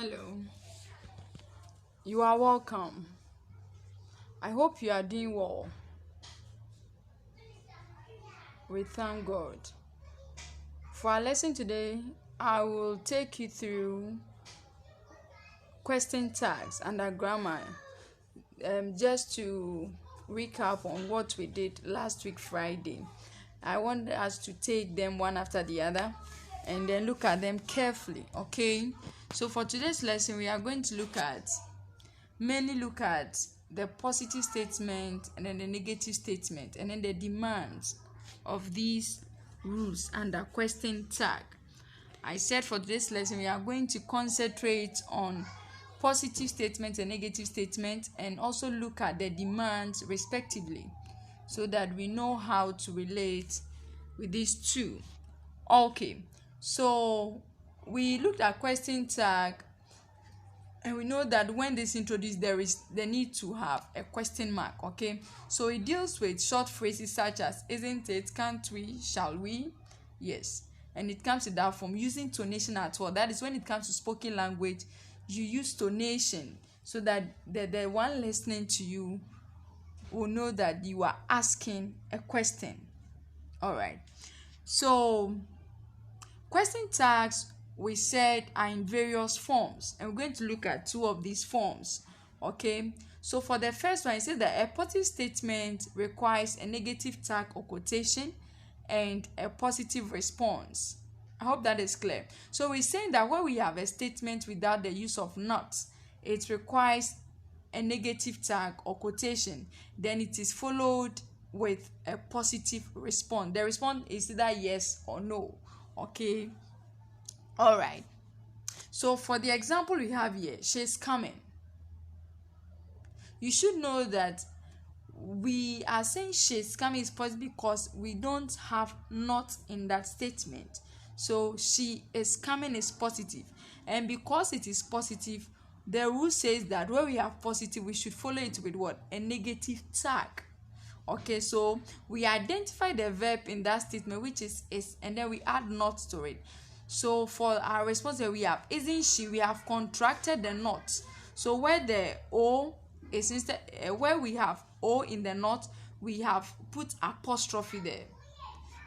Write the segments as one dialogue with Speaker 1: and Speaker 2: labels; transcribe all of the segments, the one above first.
Speaker 1: Hello, you are welcome. I hope you are doing well. We thank God. For our lesson today, I will take you through question tags under grammar. Just to recap on what we did last week, Friday. I want us to take them one after the other and then look at them carefully, okay? So for today's lesson, we are going to mainly look at the positive statement and then the negative statement and then the demands of these rules under question tag. I said for today's lesson we are going to concentrate on positive statement and negative statement and also look at the demands respectively so that we know how to relate with these two. Okay, so we looked at question tag and we know that when this introduced there is the need to have a question mark. Okay, so it deals with short phrases such as isn't it, can't we, shall we, yes, and it comes to that form using tonation at all. That is when it comes to spoken language, you use tonation so that the one listening to you will know that you are asking a question. All right, so question tags we said are in various forms and we're going to look at two of these forms. Okay, so for the first one, it says that a positive statement requires a negative tag or quotation and a positive response. I hope that is clear. So we're saying that when we have a statement without the use of not, it requires a negative tag or quotation, then it is followed with a positive response. The response is either yes or no. Okay, all right, so for the example we have here, she's coming. You should know that we are saying she's coming is positive because we don't have not in that statement. So she is coming is positive, and because it is positive, the rule says that when we have positive we should follow it with what? A negative tag. Okay, so we identify the verb in that statement, which is and then we add not to it. So for our response here we have isn't she, we have contracted the not. So where the o is instead where we have o in the not, we have put apostrophe there.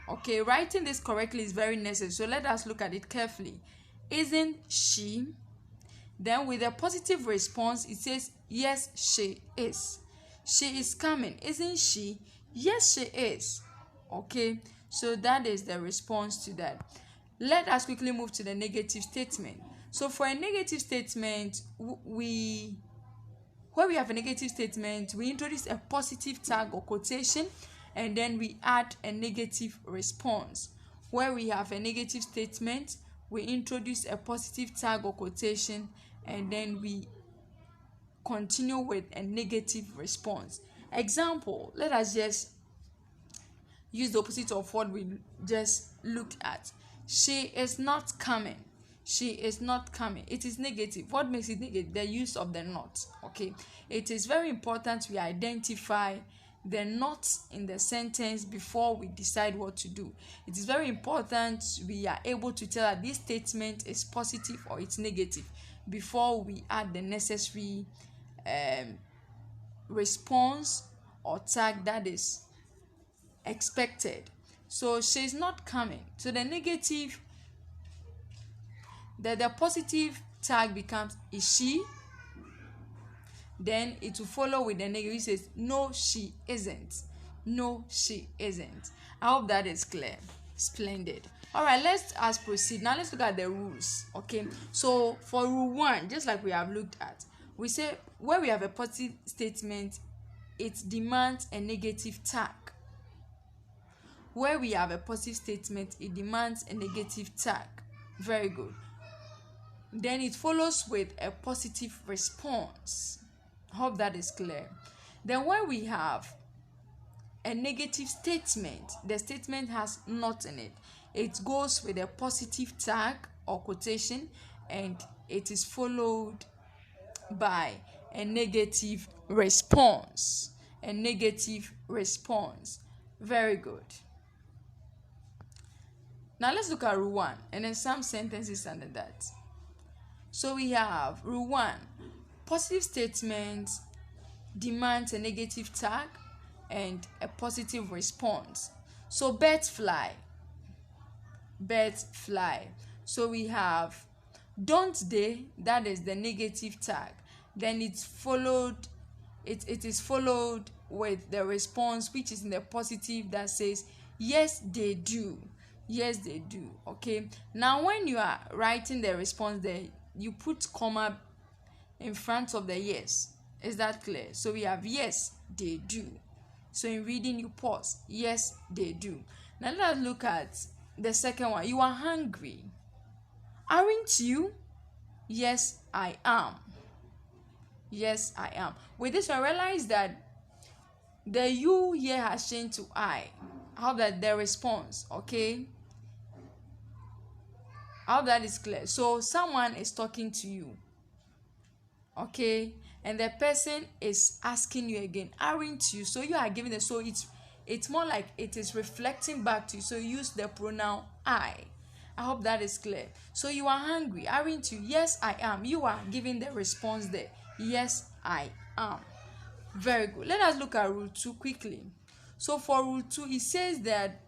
Speaker 1: Okay, writing this correctly is very necessary, so let us look at it carefully. Isn't she, then with a positive response it says yes she is. She is coming, isn't she? Yes she is. Okay, so that is the response to that. Let us quickly move to the negative statement. So for a negative statement, when we have a negative statement, we introduce a positive tag or quotation and then we add a negative response. Where we have a negative statement, we introduce a positive tag or quotation and then we continue with a negative response. Example, let us just use the opposite of what we just looked at. She is not coming. She is not coming. It is negative. What makes it negative? The use of the not. Okay, it is very important we identify the not in the sentence before we decide what to do. It is very important we are able to tell that this statement is positive or it's negative before we add the necessary response or tag that is expected. So she's not coming. So the negative, the positive tag becomes is she. Then it will follow with the negative. It says no she isn't. No she isn't. I hope that is clear. Splendid. All right, let's proceed. Now let's look at the rules. Okay, so for rule 1, just like we have looked at, we say where we have a positive statement, it demands a negative tag. Where we have a positive statement, it demands a negative tag. Very good. Then it follows with a positive response. Hope that is clear. Then where we have a negative statement, the statement has not in it, it goes with a positive tag or quotation and it is followed by a negative response. A negative response. Very good. Now let's look at rule 1 and then some sentences under that. So we have rule 1. Positive statements demands a negative tag and a positive response. So birds fly. Birds fly. So we have don't they, that is the negative tag. Then it is followed with the response, which is in the positive, that says yes they do. Yes they do. Okay, now when you are writing the response there, you put comma in front of the yes. Is that clear? So we have yes they do. So in reading you pause. Yes they do. Now let us look at the second one. You are hungry. Aren't you? Yes I am. Yes I am. With this I realize that the you here has changed to I. How that the response, okay? How that is clear. So someone is talking to you, okay, and the person is asking you again, aren't you? So you are giving the, so it's more like it is reflecting back to you. So you use the pronoun I hope that is clear. So you are hungry, aren't you? Yes I am. You are giving the response there. Yes I am. Very good. Let us look at rule 2 quickly. So for rule 2, it says that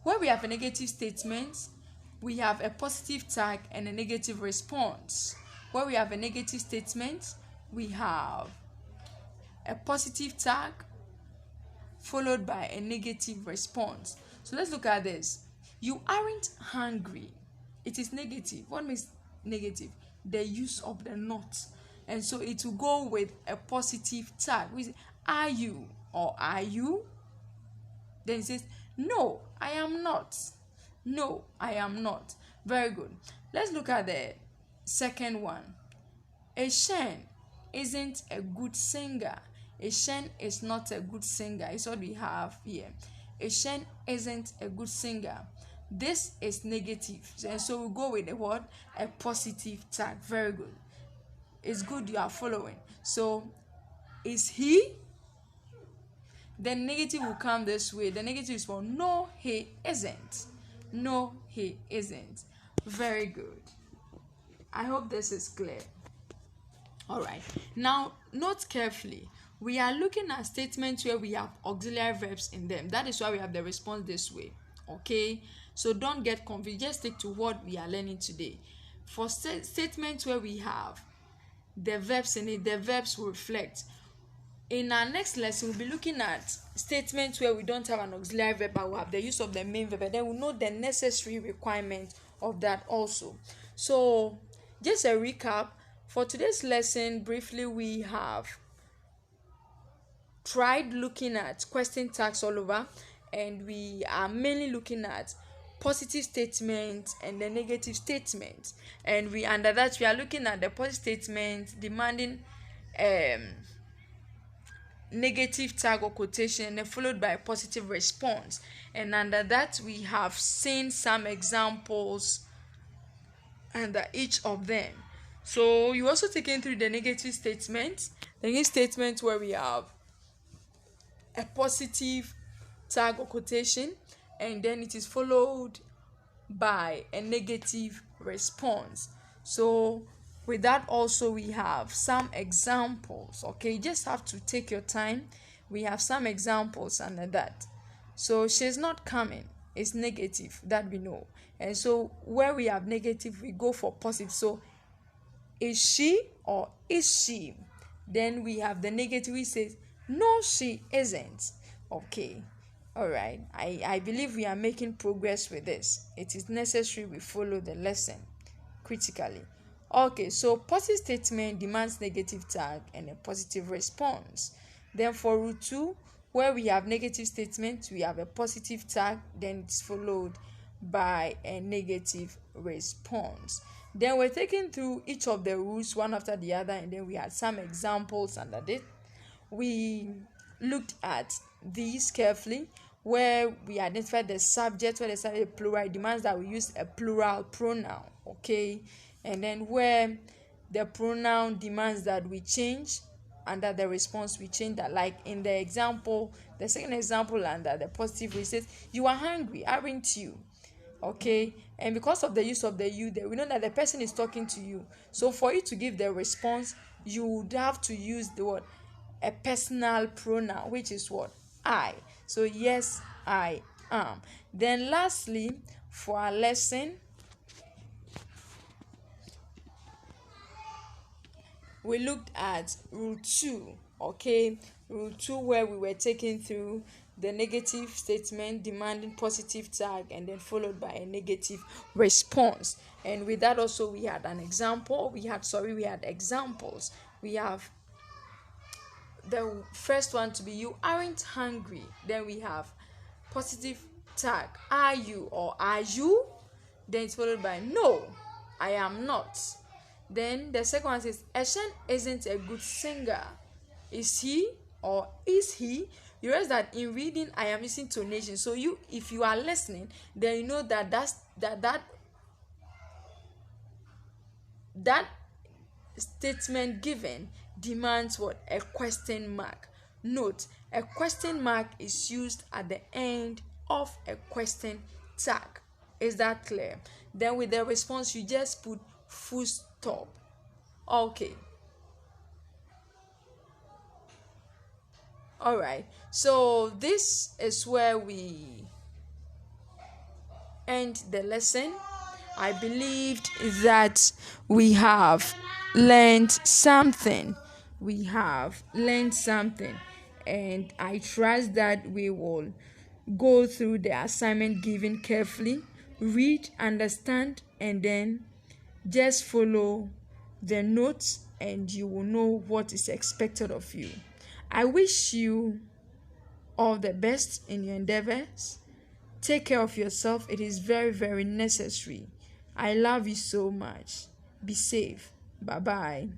Speaker 1: where we have a negative statement, we have a positive tag and a negative response. Where we have a negative statement, we have a positive tag followed by a negative response. So let's look at this. You aren't hungry. It is negative. What means negative? The use of the not. And so it will go with a positive tag. We say, are you or are you? Then it says, no, I am not. No, I am not. Very good. Let's look at the second one. Eshen isn't a good singer. Eshen is not a good singer. It's what we have here. Eshen isn't a good singer. This is negative. And so we go with the word a positive tag. Very good. It's good you are following. So is he? The negative will come this way. The negative is for no, he isn't. No, he isn't. Very good. I hope this is clear. All right. Now, note carefully. We are looking at statements where we have auxiliary verbs in them. That is why we have the response this way. Okay? So don't get confused. Just stick to what we are learning today. For statements where we have the verbs in it, the verbs will reflect. In our next lesson, we'll be looking at statements where we don't have an auxiliary verb, but we have the use of the main verb, and then we'll know the necessary requirement of that also. So, just a recap. For today's lesson, briefly, we have tried looking at question tags all over, and we are mainly looking at positive statements and the negative statements. And we under that we are looking at the positive statements demanding negative tag or quotation and followed by a positive response. And under that we have seen some examples under each of them. So you also taken through the negative statements. The negative statement where we have a positive tag or quotation, and then it is followed by a negative response. So with that also we have some examples. Okay, you just have to take your time. We have some examples under that. So she's not coming, it's negative, that we know. And so where we have negative, we go for positive. So is she or is she? Then we have the negative, we say no she isn't. Okay, all right. I believe we are making progress with this. It is necessary we follow the lesson critically. Okay, so positive statement demands negative tag and a positive response. Then for rule 2, where we have negative statement, we have a positive tag, then it's followed by a negative response. Then we're taking through each of the rules one after the other, and then we had some examples under it. We looked at these carefully, where we identified the subject, where the subject plural demands that we use a plural pronoun. Okay, and then where the pronoun demands that we change under the response, we change that. Like in the example, the second example under the positive, we says you are hungry, aren't you? Okay, And because of the use of the you there, we know that the person is talking to you. So for you to give the response, you would have to use the word a personal pronoun, which is what? I. So yes, I am. Then lastly, for our lesson, we looked at rule 2, okay? Rule 2, where we were taking through the negative statement demanding positive tag and then followed by a negative response. And with that also we had an example. We had examples. We have the first one to be you aren't hungry. Then we have positive tag are you or are you? Then it's followed by no, I am not. Then the second one says Eshen isn't a good singer. Is he or is he? You realize that in reading I am using tonation. So you, if you are listening, then you know that that statement given demands what? A question mark. Note, a question mark is used at the end of a question tag. Is that clear? Then with the response you just put full stop. Okay. All right. So this is where we end the lesson. I believed that we have learned something. And I trust that we will go through the assignment given carefully, read, understand, and then just follow the notes, and you will know what is expected of you. I wish you all the best in your endeavors. Take care of yourself. It is very, very necessary. I love you so much. Be safe. Bye-bye.